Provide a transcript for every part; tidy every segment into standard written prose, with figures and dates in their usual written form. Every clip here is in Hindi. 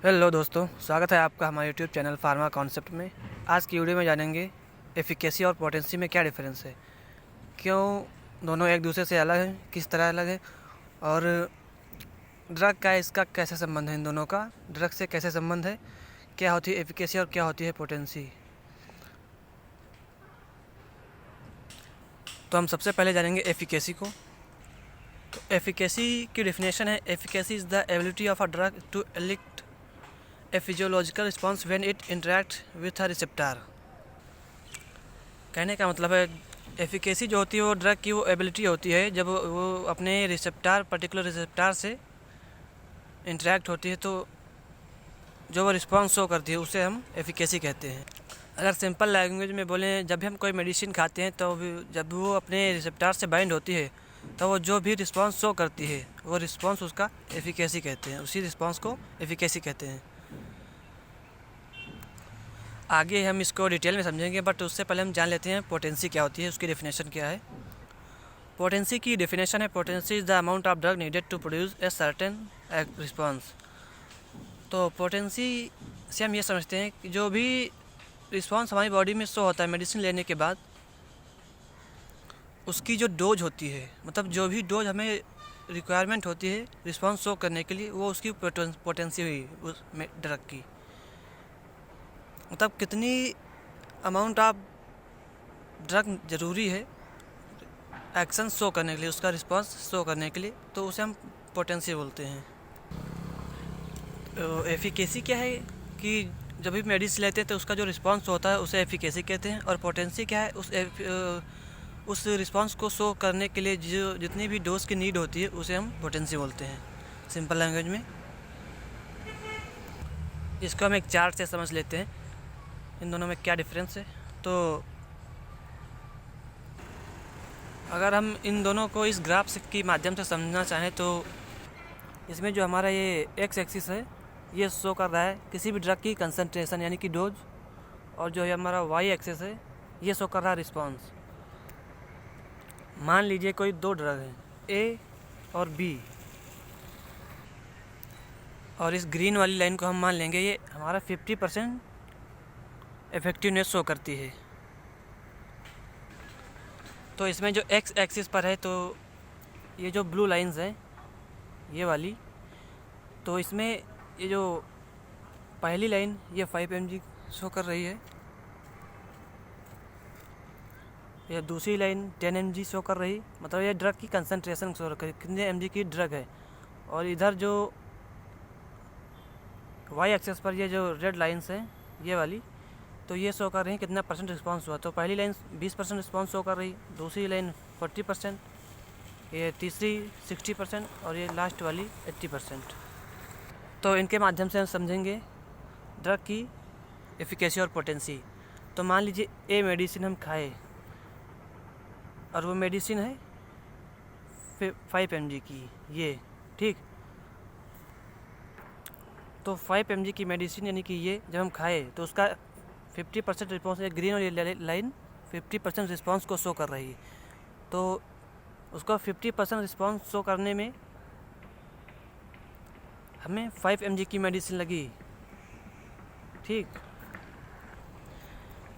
हेलो दोस्तों, स्वागत है आपका हमारे यूट्यूब चैनल फार्मा कॉन्सेप्ट में। आज की वीडियो में जानेंगे एफिकेसी और पोटेंसी में क्या डिफरेंस है, क्यों दोनों एक दूसरे से अलग हैं, किस तरह अलग है, और ड्रग का इसका कैसे संबंध है, इन दोनों का ड्रग से कैसे संबंध है, क्या होती है एफिकेसी और क्या होती है पोटेंसी। तो हम सबसे पहले जानेंगे एफिकेसी को। तो एफिकेसी की डेफिनेशन है, efficacy is the ability of a drug to elicit a physiological response when it interact with a receptor. कहने का मतलब है एफिकेसी जो होती है वो ड्रग की वो एबिलिटी होती है, जब वो अपने पर्टिकुलर रिसेप्टार से इंटरेक्ट होती है तो जो वो रिस्पॉन्स शो करती है उसे हम एफिकेसी कहते हैं। अगर सिंपल लैंग्वेज में बोलें, जब भी हम कोई मेडिसिन खाते हैं तो जब वो अपने रिसेप्टार से बाइंड होती है तो वो जो भी रिस्पॉन्स शो करती है वो रिस्पॉन्स उसका एफिकेसी कहते हैं, उसी रिस्पॉन्स को एफिकेसी कहते हैं। आगे हम इसको डिटेल में समझेंगे, बट उससे पहले हम जान लेते हैं पोटेंसी क्या होती है, उसकी डेफिनेशन क्या है। पोटेंसी की डेफिनेशन है, potency is the amount of drug needed to produce a certain response. तो पोटेंसी से हम ये समझते हैं कि जो भी रिस्पॉन्स हमारी बॉडी में शो होता है मेडिसिन लेने के बाद, उसकी जो डोज होती है, मतलब जो भी डोज हमें रिक्वायरमेंट होती है रिस्पॉन्स शो करने के लिए, वो उसकी पोटेंसी हुई उस ड्रग की। मतलब कितनी अमाउंट ऑफ ड्रग ज़रूरी है एक्शन शो करने के लिए, उसका रिस्पांस शो करने के लिए, तो उसे हम पोटेंसी बोलते हैं। तो एफिकेसी क्या है कि जब भी मेडिसिन लेते हैं तो उसका जो रिस्पांस होता है उसे एफिकेसी कहते हैं, और पोटेंसी क्या है, उस रिस्पांस को शो करने के लिए जो जितनी भी डोज की नीड होती है उसे हम पोटेंसी बोलते हैं सिंपल लैंग्वेज में। इसको हम एक चार्ट से समझ लेते हैं इन दोनों में क्या डिफरेंस है। तो अगर हम इन दोनों को इस ग्राफ के माध्यम से समझना चाहें तो इसमें जो हमारा ये एक्स एक्सिस है ये शो कर रहा है किसी भी ड्रग की कंसंट्रेशन यानी कि डोज, और जो है हमारा वाई एक्सिस है ये शो कर रहा है रिस्पॉन्स। मान लीजिए कोई दो ड्रग हैं, ए और बी, और इस ग्रीन वाली लाइन को हम मान लेंगे ये हमारा 50% इफेक्टिवनेस शो करती है। तो इसमें जो एक्स एक्सिस पर है, तो ये जो ब्लू लाइंस हैं ये वाली, तो इसमें ये जो पहली लाइन ये 5 mg शो कर रही है, ये दूसरी लाइन 10 mg शो कर रही, मतलब ये ड्रग की कंसंट्रेशन शो कर कितने mg की ड्रग है। और इधर जो वाई एक्सिस पर ये जो रेड लाइंस हैं ये वाली, तो ये शो कर रही हैं कितना परसेंट रिस्पांस हुआ। तो पहली लाइन 20% रिस्पांस शो कर रही, दूसरी लाइन 40%, ये तीसरी 60% और ये लास्ट वाली 80%। तो इनके माध्यम से हम समझेंगे ड्रग की एफिकेसी और पोटेंसी। तो मान लीजिए ए मेडिसिन हम खाए और वो मेडिसिन है 5 mg की, ये ठीक। तो 5 mg की मेडिसिन यानी कि ये जब हम खाए तो उसका 50% रिस्पॉन्स, ये ग्रीन और ये लाइन 50% रिस्पॉन्स को शो कर रही है। तो उसको 50% रिस्पॉन्स शो करने में हमें 5 mg की मेडिसिन लगी, ठीक।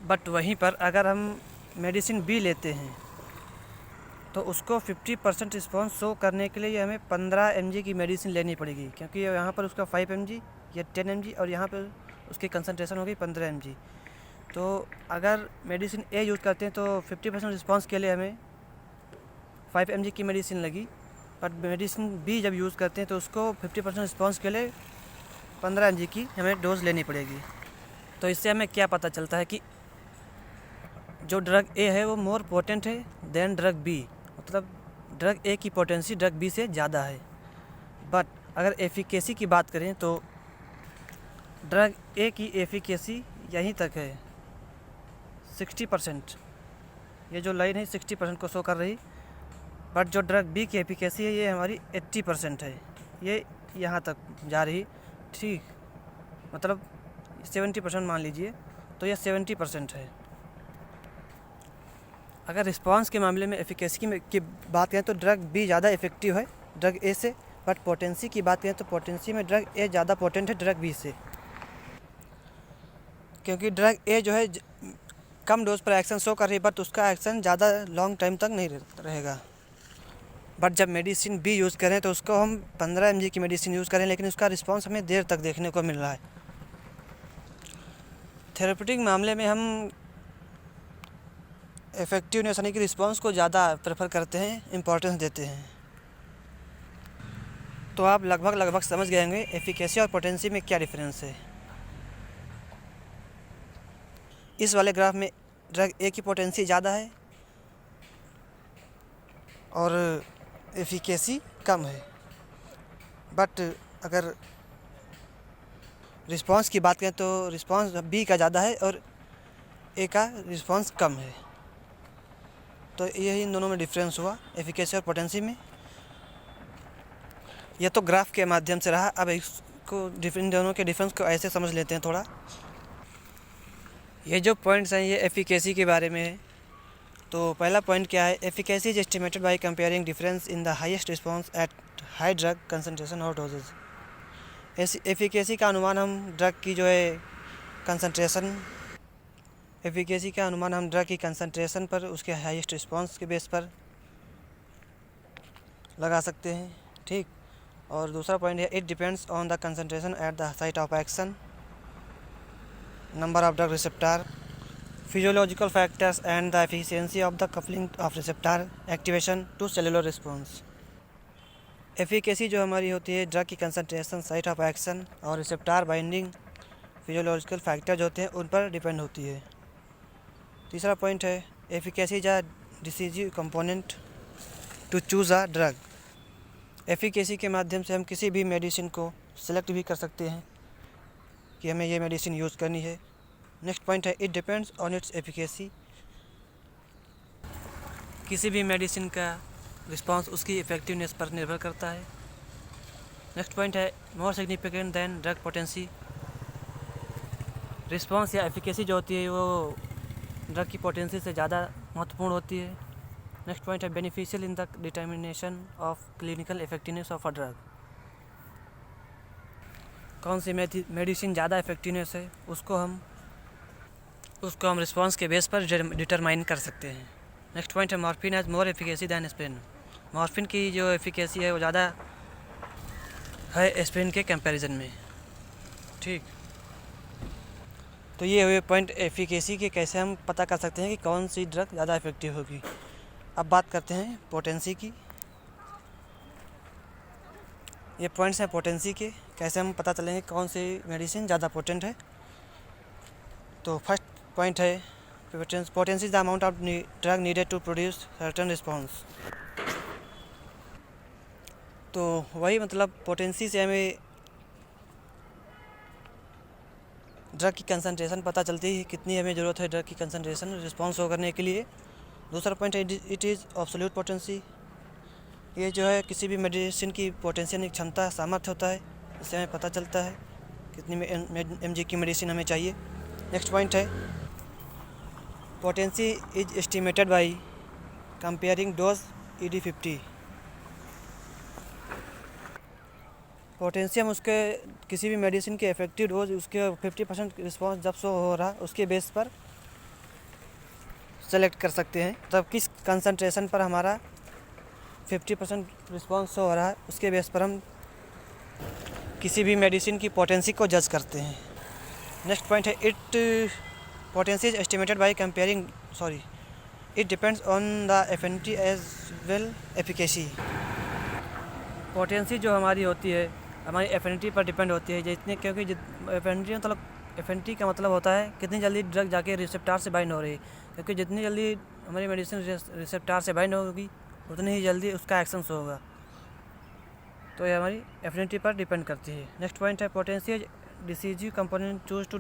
बट वहीं पर अगर हम मेडिसिन बी लेते हैं तो उसको 50% रिस्पॉन्स शो करने के लिए हमें 15 mg की मेडिसिन लेनी पड़ेगी, क्योंकि यहाँ पर उसका 5 mg, या 10 mg, और यहाँ पर उसकी कंसंट्रेशन हो गई 15 mg। तो अगर मेडिसिन ए यूज़ करते हैं तो 50% रिस्पॉन्स के लिए हमें 5 mg की मेडिसिन लगी, बट मेडिसिन बी जब यूज़ करते हैं तो उसको 50% रिस्पॉन्स के लिए 15 mg की हमें डोज लेनी पड़ेगी। तो इससे हमें क्या पता चलता है कि जो ड्रग ए है वो मोर पोटेंट है देन ड्रग बी, मतलब ड्रग ए की पोटेंसी ड्रग बी से ज़्यादा है। बट अगर एफिकेसी की बात करें तो ड्रग ए की एफिकेसी यहीं तक है 60%, ये जो लाइन है 60% को शो कर रही, बट जो ड्रग बी की एफिकेसी है ये हमारी 80% है, ये यहाँ तक जा रही, ठीक। मतलब 70% मान लीजिए, तो ये 70% है। अगर रिस्पांस के मामले में एफिकेसी की बात करें तो ड्रग बी ज़्यादा इफेक्टिव है ड्रग ए से, बट पोटेंसी की बात करें तो पोटेंसी में ड्रग ए ज़्यादा पोटेंट है ड्रग बी से, क्योंकि ड्रग ए जो है कम डोज पर एक्शन शो कर रही है, बट उसका एक्शन ज़्यादा लॉन्ग टाइम तक नहीं रहेगा। बट जब मेडिसिन बी यूज़ करें तो उसको हम 15 mg की मेडिसिन यूज़ करें, लेकिन उसका रिस्पांस हमें देर तक देखने को मिल रहा है। थेरेप्यूटिक मामले में हम इफेक्टिवनेस यानी कि रिस्पांस को ज़्यादा प्रेफर करते हैं, इम्पोर्टेंस देते हैं। तो आप लगभग समझ गए होंगे एफिकेसी और पोटेंसी में क्या डिफरेंस है। इस वाले ग्राफ में ड्रग ए की पोटेंसी ज़्यादा है और एफिकेसी कम है, बट अगर रिस्पांस की बात करें तो रिस्पांस बी का ज़्यादा है और ए का रिस्पांस कम है। तो यही इन दोनों में डिफरेंस हुआ एफिकेसी और पोटेंसी में। यह तो ग्राफ के माध्यम से रहा। अब इसको इन दोनों के डिफरेंस को ऐसे समझ लेते हैं थोड़ा। ये जो पॉइंट्स हैं ये एफिकेसी के बारे में है। तो पहला पॉइंट क्या है, efficacy is estimated by comparing difference in the highest response at high drug concentration और डोजेज। एफिकेसी का अनुमान हम ड्रग की जो है कंसंट्रेशन एफिकेसी का अनुमान हम ड्रग की कंसंट्रेशन पर उसके हाईएस्ट रिस्पांस के बेस पर लगा सकते हैं, ठीक। और दूसरा पॉइंट है, it depends on the concentration at the site of action, number of drug receptor, physiological factors and the efficiency of the coupling of receptor activation to cellular response. Efficacy जो हमारी होती है ड्रग की कंसंट्रेशन, साइट ऑफ एक्शन और रिसेप्टर बाइंडिंग, फिजियोलॉजिकल फैक्टर जो होते हैं उन पर डिपेंड होती है। तीसरा पॉइंट है, efficacy is a decisive component to choose a drug. Efficacy के माध्यम से हम किसी भी मेडिसिन को सिलेक्ट भी कर सकते हैं कि हमें ये मेडिसिन यूज़ करनी है। नेक्स्ट पॉइंट है, it depends on it's efficacy. किसी भी मेडिसिन का रिस्पांस उसकी इफेक्टिवनेस पर निर्भर करता है। नेक्स्ट पॉइंट है, more significant than drug potency. Response या एफिकेसी जो होती है वो ड्रग की पोटेंसी से ज़्यादा महत्वपूर्ण होती है। नेक्स्ट पॉइंट है, beneficial in the determination of clinical effectiveness of a drug. कौन सी मेडिसिन ज़्यादा इफेक्टिवनेस है उसको हम रिस्पांस के बेस पर डिटरमाइन कर सकते हैं। नेक्स्ट पॉइंट है, morphine has more efficacy than aspirin. Morphine की जो एफिकेसी है वो ज़्यादा है एस्पिरिन के कंपैरिजन में, ठीक। तो ये हुए पॉइंट एफिकेसी के, कैसे हम पता कर सकते हैं कि कौन सी ड्रग ज़्यादा इफेक्टिव होगी। अब बात करते हैं पोटेंसी की। ये पॉइंट्स हैं पोटेंसी के, कैसे हम पता चलेंगे कौन सी मेडिसिन ज़्यादा पोटेंट है। तो फर्स्ट पॉइंट है, potency is the amount of drug needed to produce certain response. तो वही मतलब पोटेंसी से हमें ड्रग की कंसंट्रेशन पता चलती है, कितनी हमें ज़रूरत है ड्रग की कंसंट्रेशन रिस्पॉन्स शो करने के लिए। दूसरा पॉइंट है, इट इज़ एब्सोल्यूट पोटेंसी। ये जो है किसी भी मेडिसिन की पोटेंशियल क्षमता, सामर्थ्य होता है, इससे हमें पता चलता है कितनी mg की मेडिसिन हमें चाहिए। नेक्स्ट पॉइंट है, potency is estimated by comparing dose ED50। Potency हम उसके किसी भी मेडिसिन के इफेक्टिव डोज उसके 50% रिस्पॉन्स जब शो हो रहा उसके बेस पर सेलेक्ट कर सकते हैं। तब किस कंसंट्रेशन पर हमारा 50% रिस्पॉन्स शो हो रहा है उसके बेस पर हम किसी भी मेडिसिन की पोटेंसी को जज करते हैं। नेक्स्ट पॉइंट है, potency is estimated by comparing it depends on the affinity as well efficacy. Potency जो हमारी होती है हमारी एफिनिटी पर डिपेंड होती है, जितने क्योंकि एफिनिटी का मतलब होता है कितनी जल्दी ड्रग जाके रिसेप्टर से बाइंड हो रही है, क्योंकि जितनी जल्दी हमारी मेडिसिन रिसेप्टर से बाइंड होगी उतनी ही जल्दी उसका एक्शन शो होगा। तो ये हमारी एफिनिटी पर डिपेंड करती है। नेक्स्ट पॉइंट है, potency decisive component choose to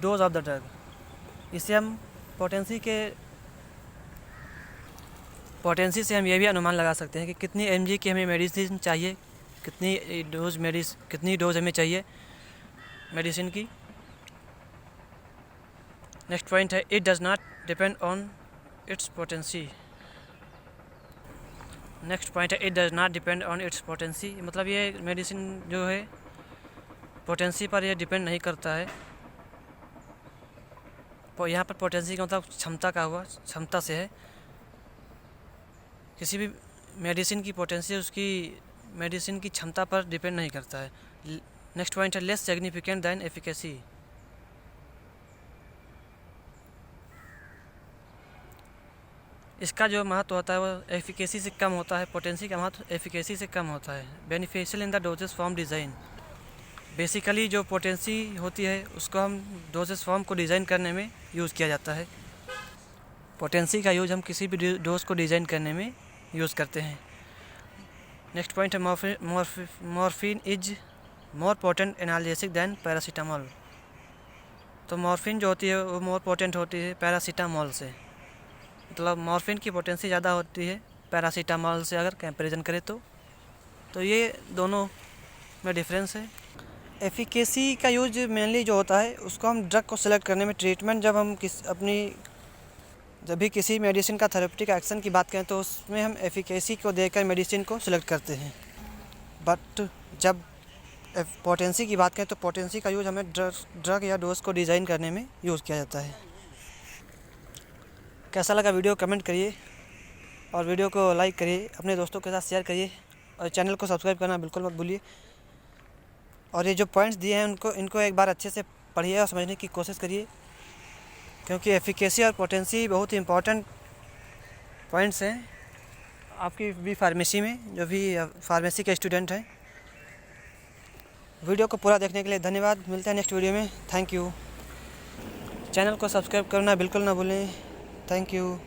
dose of the drug. इससे हम पोटेंसी से हम ये भी अनुमान लगा सकते हैं कि कितनी mg की हमें मेडिसिन चाहिए, कितनी डोज हमें चाहिए मेडिसिन की। नेक्स्ट पॉइंट है, it does not depend on its potency. Next point है it does not depend on its potency, मतलब ये मेडिसिन जो है पोटेंसी पर ये डिपेंड नहीं करता है। यहाँ पर पोटेंसी का मतलब क्षमता का हुआ, क्षमता से है। किसी भी मेडिसिन की पोटेंसी उसकी मेडिसिन की क्षमता पर डिपेंड नहीं करता है। नेक्स्ट पॉइंट है लेस सिग्निफिकेंट दैन एफिकेसी। इसका जो महत्व होता है वो एफिकेसी से कम होता है, पोटेंसी का महत्व एफिकेसी से कम होता है। Beneficial in the doses form design, basically जो पोटेंसी होती है उसको हम डोजेस फॉर्म को डिज़ाइन करने में यूज़ किया जाता है। पोटेंसी का यूज़ हम किसी भी डोज को डिज़ाइन करने में यूज़ करते हैं। नेक्स्ट पॉइंट है morphine is more potent analgesic than paracetamol. तो मॉर्फिन जो होती है वो मोर पोटेंट होती है पैरासीटामोल से, मतलब मॉर्फिन की पोटेंसी ज़्यादा होती है पैरासीटामोल से अगर कंपैरिजन करें तो ये दोनों में डिफरेंस है। एफिकेसी का यूज मेनली जो होता है उसको हम ड्रग को सिलेक्ट करने में, ट्रीटमेंट जब हम जब भी किसी मेडिसिन का थेरेप्यूटिक एक्शन की बात करें तो उसमें हम एफिकेसी को देखकर मेडिसिन को सिलेक्ट करते हैं। बट जब पोटेंसी की बात करें तो पोटेंसी का यूज हमें ड्रग या डोज को डिज़ाइन करने में यूज़ किया जाता है। कैसा लगा वीडियो कमेंट करिए और वीडियो को लाइक करिए, अपने दोस्तों के साथ शेयर करिए और चैनल को सब्सक्राइब करना बिल्कुल मत भूलिए। और ये जो पॉइंट्स दिए हैं इनको एक बार अच्छे से पढ़िए और समझने की कोशिश करिए, क्योंकि एफिकेसी और पोटेंसी बहुत ही इम्पोर्टेंट पॉइंट्स हैं आपकी भी फार्मेसी में, जो भी फार्मेसी के स्टूडेंट हैं। वीडियो को पूरा देखने के लिए धन्यवाद। मिलते हैं नेक्स्ट वीडियो में। Thank you. चैनल को सब्सक्राइब करना बिल्कुल ना भूलें। Thank you.